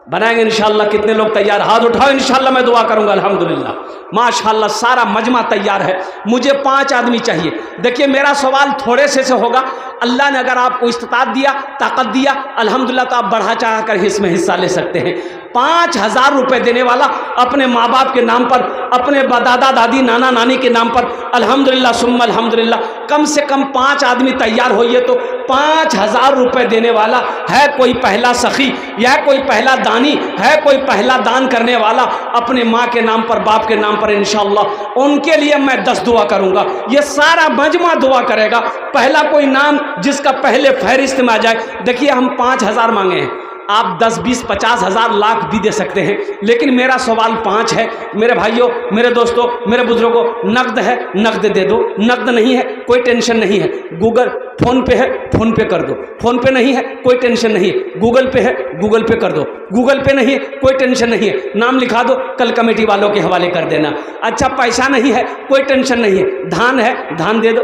Speaker 1: बनाएंगे इंशाअल्लाह। कितने लोग तैयार? हाथ उठाओ, इंशाअल्लाह मैं दुआ करूंगा। अल्हम्दुलिल्लाह माशाअल्लाह सारा मजमा तैयार है। मुझे 5 आदमी चाहिए। देखिए मेरा सवाल थोड़े से होगा। अल्लाह ने अगर आपको इस्तिताअत दिया, ताकत दिया, अल्हम्दुलिल्लाह, तो आप बढ़ा चाह कर इसमें हिस्सा ले सकते हैं। 5,000 रुपये देने वाला अपने माँ बाप के नाम पर, अपने दादा दादी नाना नानी के नाम पर, अल्हम्दुलिल्लाह सुम्मा अल्हम्दुलिल्लाह, कम से कम 5 आदमी तैयार होइए तो 5,000 रुपये देने वाला है कोई पहला सखी, या कोई पहला दानी है, कोई पहला दान करने वाला अपने माँ के नाम पर, बाप के नाम पर, इंशाअल्लाह उनके लिए मैं 10 दुआ करूँगा। ये सारा मजमा दुआ करेगा। पहला कोई नाम जिसका पहले फहरिस्त में आ जाए। देखिए हम 5,000 मांगे हैं, आप 10, 20, 50 हज़ार, लाख भी दे सकते हैं, लेकिन मेरा सवाल 5 है। मेरे भाइयों, मेरे दोस्तों, मेरे बुजुर्गों, नकद है नकद दे दो, नकद नहीं है कोई टेंशन नहीं है, गूगल फ़ोन पे है फ़ोन पे कर दो, फ़ोन पे नहीं है कोई टेंशन नहीं है, गूगल पे है गूगल पे कर दो, गूगल पे नहीं है कोई टेंशन नहीं है, नाम लिखा दो, कल कमेटी वालों के हवाले कर देना। अच्छा पैसा नहीं है कोई टेंशन नहीं है, धान है धान दे दो।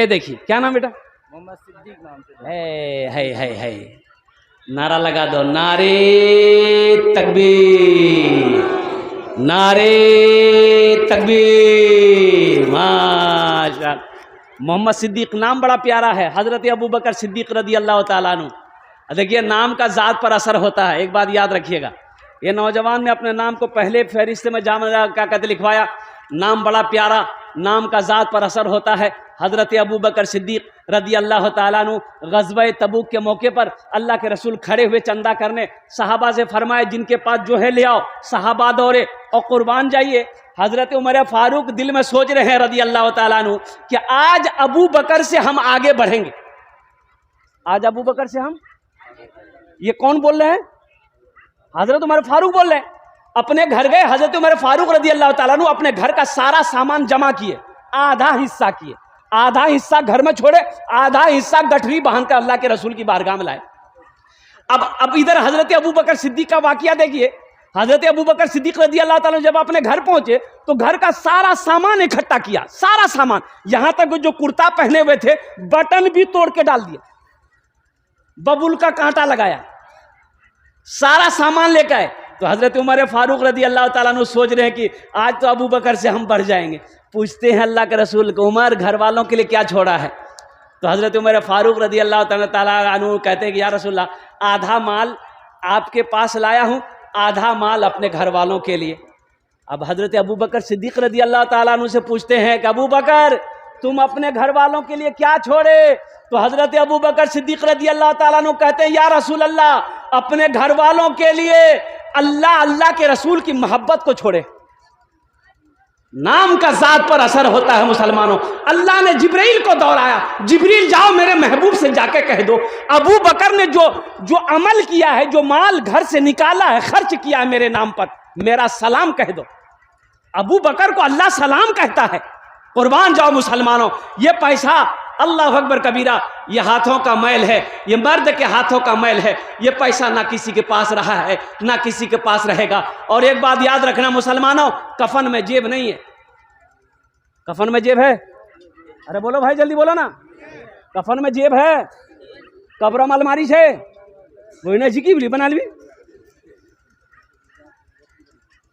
Speaker 1: देखिए क्या नाम बेटा?
Speaker 2: मोहम्मद सिद्दीक नाम से
Speaker 1: है नारा लगा दो, नारे तकबीर, नारे तकबीर। माशाअल्लाह, मोहम्मद सिद्दीक नाम बड़ा प्यारा है, हज़रत अबू बकर सिद्दीक रदी अल्लाह ताला अन्हु। देखिए नाम का ज़ात पर असर होता है, एक बात याद रखिएगा। ये नौजवान ने अपने नाम को पहले फहरिस्त में जामा क्या कहते लिखवाया, नाम बड़ा प्यारा, नाम का ज़ात पर असर होता है। हज़रत अबू बकर सिद्दीक रदी अल्लाह ताला अन्हु ग़ज़वा तबूक के मौके पर अल्लाह के रसूल खड़े हुए चंदा करने, सहाबा से फरमाए जिनके पास जो है ले आओ। सहाबा दौड़े और कुर्बान जाइए। हज़रत उमर फारूक दिल में सोच रहे हैं रदी अल्लाह ताला अन्हु कि आज अबू बकर से हम आगे बढ़ेंगे, आज अबू बकर से हम, ये कौन बोल रहे हैं? हज़रत उमर फारूक बोल रहे हैं। अपने घर गए हज़रत उमर फारूक रदी अल्लाह ताला अन्हु, अपने घर का सारा सामान जमा किए, आधा हिस्सा किए, आधा हिस्सा घर में छोड़े, आधा हिस्सा गठरी बांध कर अल्लाह के रसूल की बारगाह में लाए। अब इधर हज़रत अबू बकर सिद्दीक का वाकया देखिए। हज़रत अबू बकर सिद्दीक रदी अल्लाह ताला जब अपने घर पहुंचे तो घर का सारा सामान इकट्ठा किया, सारा सामान, यहां तक जो कुर्ता पहने हुए थे बटन भी तोड़ के डाल दिया, बबुल का कांटा लगाया, सारा सामान लेकर आए। तो हज़रत उमर फारूक रदी अल्लाह ताला अन्हु सोच रहे हैं कि आज तो अबू बकर से हम बढ़ जाएंगे। पूछते हैं अल्लाह के रसूल को, उमर घर वालों के लिए क्या छोड़ा है? तो हज़रत उमर फारूक रदी अल्लाह ताला अन्हु कहते हैं कि या रसूलल्लाह, आधा माल आपके पास लाया हूँ, आधा माल अपने घर वालों के लिए। अब हज़रत अबू बकर सिद्दीक रदी अल्लाह ताला अन्हु से पूछते हैं कि अबू बकर तुम अपने घर वालों के लिए क्या छोड़े? तो हज़रत अबू बकर सिद्दीक रदी अल्लाह ताला अन्हु कहते हैं या रसूल अल्लाह, अपने घर वालों के लिए अल्लाह के रसूल की मोहब्बत को छोड़े। नाम का ज़ात पर असर होता है मुसलमानों। अल्लाह ने जिब्रील को दौड़ाया, जिब्रील जाओ मेरे महबूब से जाके कह दो अबू बकर ने जो अमल किया है, जो माल घर से निकाला है, खर्च किया है मेरे नाम पर, मेरा सलाम कह दो। अबू बकर को अल्लाह सलाम कहता है। कुर्बान जाओ मुसलमानों, ये पैसा अल्लाह अकबर कबीरा, ये हाथों का मैल है, ये मर्द के हाथों का मैल है। ये पैसा ना किसी के पास रहा है ना किसी के पास रहेगा। और एक बात याद रखना मुसलमानों, कफन में जेब नहीं है। कफन में जेब है? अरे बोलो भाई जल्दी बोलो ना। कफन में जेब है? कब्र में अलमारी है, वही ना जी की बना ली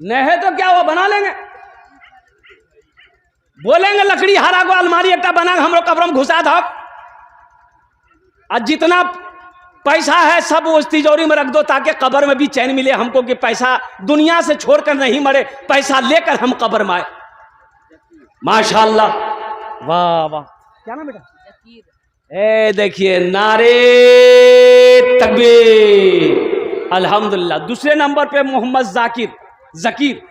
Speaker 1: नहीं है तो क्या वो बना लेंगे, बोलेंगे लकड़ी हरा को अलमारी एक बना हम लोग कब्र में घुसा दो। आज जितना पैसा है सब उस तिजोरी में रख दो ताकि कब्र में भी चैन मिले हमको कि पैसा दुनिया से छोड़कर नहीं मरे, पैसा लेकर हम कब्र में आए। माशाअल्लाह, वाह वाह। क्या नाम बेटा? देखिए नारे तकबीर, अल्हम्दुलिल्लाह। दूसरे नंबर पे मोहम्मद जकीर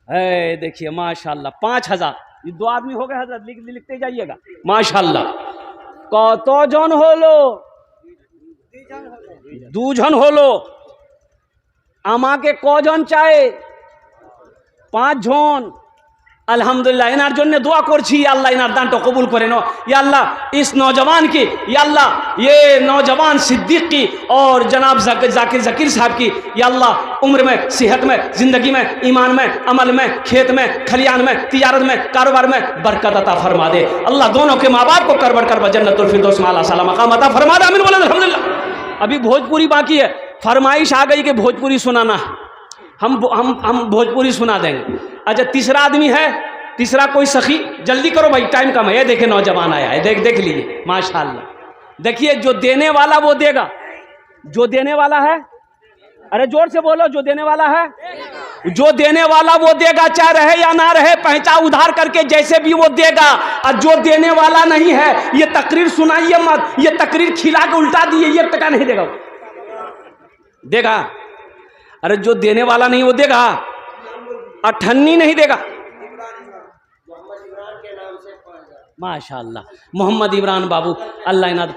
Speaker 1: है देखिए माशाअल्लाह 5,000। ये 2 आदमी हो गए हजरत, लिखते जाइएगा। माशाअल्लाह कतो जन होलो? 2 जन होलो। आमा के क जन चाहे? 5 जन। अल्हम्दुलिल्लाह इनार जन्ने दुआ करছি আল্লাহ ইনার দানটা কবুল করেন। या अल्लाह इस नौजवान की, या अल्लाह ये नौजवान सिद्दीक की और जनाब ज़कीर साहब की, या अल्लाह उम्र में, सेहत में, ज़िंदगी में, ईमान में, अमल में, खेत में, खलियान में, तिजारत में, कारोबार में बरकत अता फरमा दे। अल्लाह दोनों के माँ बाप को करबर कर जन्नतुल फिरदौस में आला साला मकाम अता फरमा दे। आमीन बोले अल्हम्दुलिल्लाह। अभी भोजपुरी बाकी है, फरमाइश आ गई कि भोजपुरी सुनाना है, हम भोजपुरी सुना देंगे। अच्छा तीसरा आदमी है, तीसरा कोई सखी, जल्दी करो भाई टाइम कम है। ये देखे नौजवान आया है, देख लीजिए माशाअल्लाह। देखिए जो देने वाला वो देगा, जो देने वाला है, अरे जोर से बोलो, जो देने वाला है, जो देने वाला वो देगा, चाहे रहे या ना रहे, पहचान उधार करके जैसे भी वो देगा। और जो देने वाला नहीं है, ये तकरीर सुनाइए मत, ये तकरीर खिला के उल्टा दिए, ये टका नहीं देगा, देगा। अरे जो देने वाला नहीं वो देगा, अठन्नी नहीं देगा। माशाअल्लाह, मोहम्मद इमरान बाबू, अल्लाह इनाद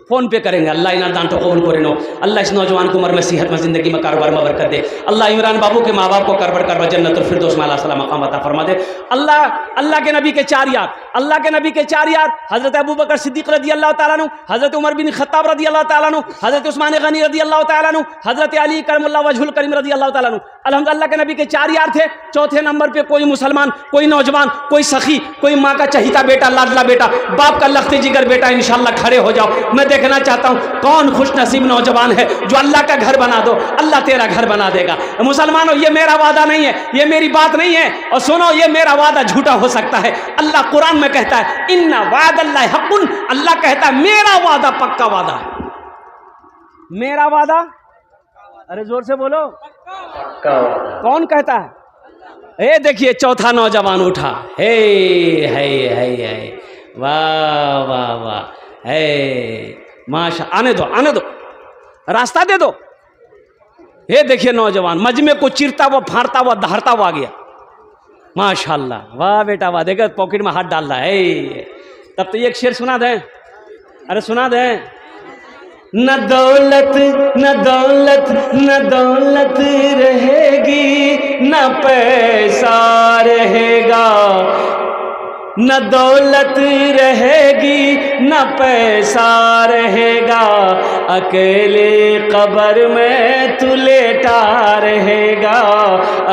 Speaker 1: फ़ोन पे करेंगे, अल्लाह इनाद दान तो कबूल करे नो, अल्लाह इस नौजवान को उम्र में सेहत में ज़िंदगी में कारोबार में बरकत दे, अल्लाह इमरान बाबू के माँ बाप को करबर जन्नतुल फिरदौस में अल्लाह मकाम अता फरमा दे। अल्लाह के नबी के चार यार, अल्लाह के नबी के चार यार, हज़रत अबू बकर सिद्दीक़ रदी अल्लाह तआला अन्हु, हज़रत उमर बिन खत्ताब रदी अल्लाह तआला अन्हु, हज़रत उस्मान गनी रदी अल्लाह तआला अन्हु, हज़रत अली करमुल्लाह वजहुल करीम रदी अल्लाह तआला अन्हु। अल्हम्दुलिल्लाह के नबी के चार यार थे। चौथे नंबर पे कोई मुसलमान, कोई नौजवान, कोई सखी, कोई माँ का चहीता बेटा, लाडला बेटा, बाप का लख्ते जिगर बेटा, इंशाअल्लाह खड़े हो जाओ। मैं देखना चाहता हूँ कौन खुश नसीब नौजवान है जो अल्लाह का घर बना दो, अल्लाह तेरा घर बना देगा। मुसलमानों, ये मेरा वादा नहीं है, ये मेरी बात नहीं है, और सुनो, ये मेरा वादा झूठा हो सकता है। अल्लाह कुरान में कहता है इन्ना वादल्लाहि हक़्क़ुन, अल्लाह कहता है मेरा वादा पक्का वादा है, मेरा वादा। अरे जोर से बोलो, कौन कहता है? ए देखिए चौथा नौजवान उठा, हे वाह वाह वाह, हे माशा, आने दो, रास्ता दे दो। ये देखिए नौजवान मजमे को चिरता हुआ, फाड़ता हुआ, दहाड़ता हुआ आ गया। माशाअल्लाह, वाह बेटा वाह, देखो पॉकेट में हाथ डाल रहा है। तब तो एक शेर सुना दें, अरे सुना दें। न दौलत न दौलत न दौलत रहेगी, न पैसा रहेगा, न दौलत रहेगी न पैसा रहेगा, अकेले कब्र में तू लेटा रहेगा,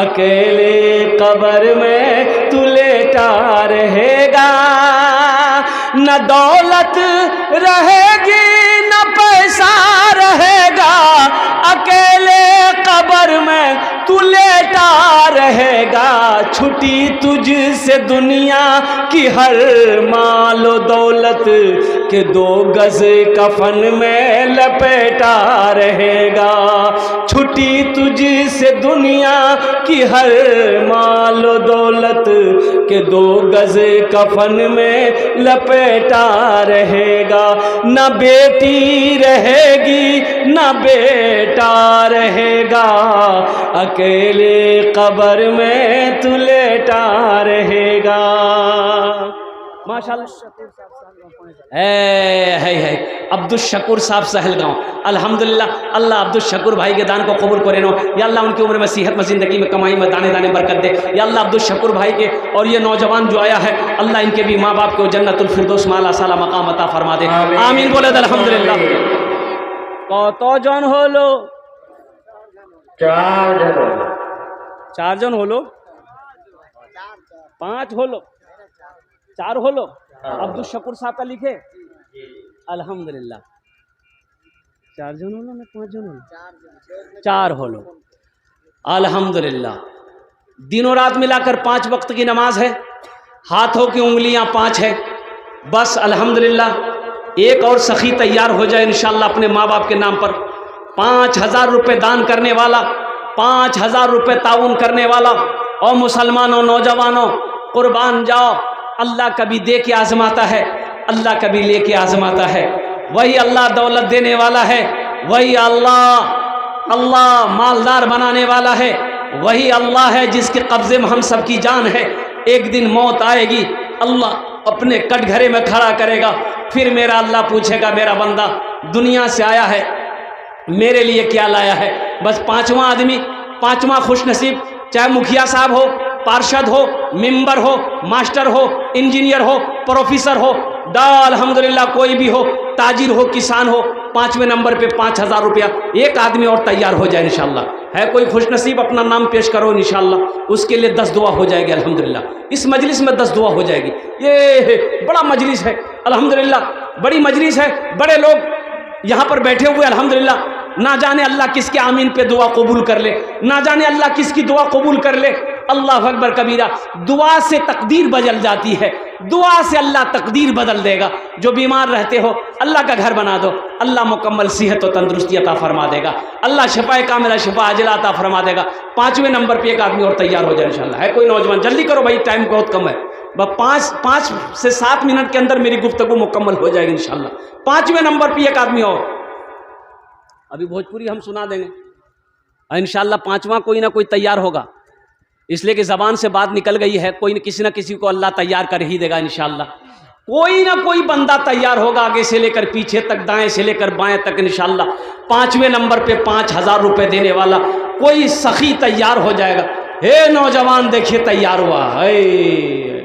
Speaker 1: अकेले कब्र में तू लेटा रहेगा। न दौलत रहेगी न पैसा रहेगा, अकेले कब्र में तू लेटा रहेगा। छुटी तुझसे दुनिया की हर मालो दौलत के 2 गज कफन में लपेटा रहेगा। छुटी तुझसे दुनिया की हर मालो दौलत के 2 गज कफन में लपेटा रहेगा। न बेटी रहेगी न बेटा रहेगा, अकेले कब्र में तू लेटा रहेगा। माशाअल्लाह, है अब्दुल शकूर साहब सहलगांव, अल्हम्दुलिल्लाह। अल्लाह अब्दुल शकूर भाई के दान को कबूल करे नो, या अल्लाह उनकी उम्र में सेहत में ज़िंदगी में कमाई में दाने दाने बरकत दे। या अल्लाह अब्दुल शकूर भाई के और ये नौजवान जो आया है, अल्लाह इनके भी माँ बाप को जन्नतुल फिरदौस में अल्लाह साला मकाम अता फरमा दे। आमीन बोले अल्हम्दुलिल्लाह। कत जन हलो? 4 जन hello, 5 hello, 4 hello. Abdul Shakoor साहब का लिखे अल्हम्दुलिल्लाह। 4 जन हलो ना 5 जन हलो? 4 हलो, अल्हम्दुलिल्लाह। दिनों रात मिलाकर 5 वक्त की नमाज है, हाथों की उंगलियां 5 है, बस अल्हम्दुलिल्लाह। एक और सखी तैयार हो जाए इंशाअल्लाह अपने माँ बाप के नाम पर। 5000 रुपये दान करने वाला, 5000 रुपये ताउन करने वाला। और मुसलमानों, नौजवानों, कुर्बान जाओ। अल्लाह कभी दे के आजमाता है, अल्लाह कभी ले के आजमाता है। वही अल्लाह दौलत देने वाला है, वही अल्लाह मालदार बनाने वाला है, वही अल्लाह है जिसके कब्जे में हम सबकी जान है। एक दिन मौत आएगी, अल्लाह अपने कटघरे में खड़ा करेगा, फिर मेरा अल्लाह पूछेगा, मेरा बंदा दुनिया से आया है, मेरे लिए क्या लाया है? बस 5वां आदमी, 5वां खुशनसीब, चाहे मुखिया साहब हो, पार्षद हो, मेंबर हो, मास्टर हो, इंजीनियर हो, प्रोफेसर हो, अल्हम्दुलिल्लाह कोई भी हो, ताजिर हो, किसान हो, 5वें नंबर पे 5000 रुपया एक आदमी और तैयार हो जाए इंशाअल्लाह। है कोई खुशनसीब? अपना नाम पेश करो इंशाअल्लाह, उसके लिए 10 दुआ हो जाएगी अल्हम्दुलिल्लाह। इस मजलिस में 10 दुआ हो जाएगी। ये बड़ा मजलिस है अल्हम्दुलिल्लाह, बड़ी मजलिस है, बड़े लोग यहाँ पर बैठे हुए अल्हम्दुलिल्लाह। ना जाने अल्लाह किसके आमीन पे दुआ कबूल कर ले, ना जाने अल्लाह किसकी दुआ कबूल कर ले। अल्लाह अकबर कबीरा। दुआ से तकदीर बदल जाती है, दुआ से अल्लाह तकदीर बदल देगा। जो बीमार रहते हो अल्लाह का घर बना दो, अल्लाह मुकम्मल सेहत और तंदुरुस्ती अता फरमा देगा, अल्लाह शिफाए कामिला शिफा आजिला अता फरमा देगा। 5वें नंबर पे एक आदमी और तैयार हो जाए इंशाल्लाह। है कोई नौजवान? जल्दी करो भाई, टाइम बहुत कम है, बस 5 से 7 मिनट के अंदर मेरी गुफ्तगू मुकम्मल हो जाएगी इंशाल्लाह। 5वें नंबर पे एक आदमी और, अभी भोजपुरी हम सुना देंगे इंशाल्लाह। 5वां कोई ना कोई तैयार होगा, इसलिए कि ज़बान से बात निकल गई है, कोई न किसी ना किसी को अल्लाह तैयार कर ही देगा इंशाल्लाह। कोई ना कोई बंदा तैयार होगा, आगे से लेकर पीछे तक, दाएं से लेकर बाएं तक इंशाल्लाह। 5वें नंबर पे 5000 रुपये देने वाला कोई सखी तैयार हो जाएगा। हे नौजवान देखिए तैयार हुआ है।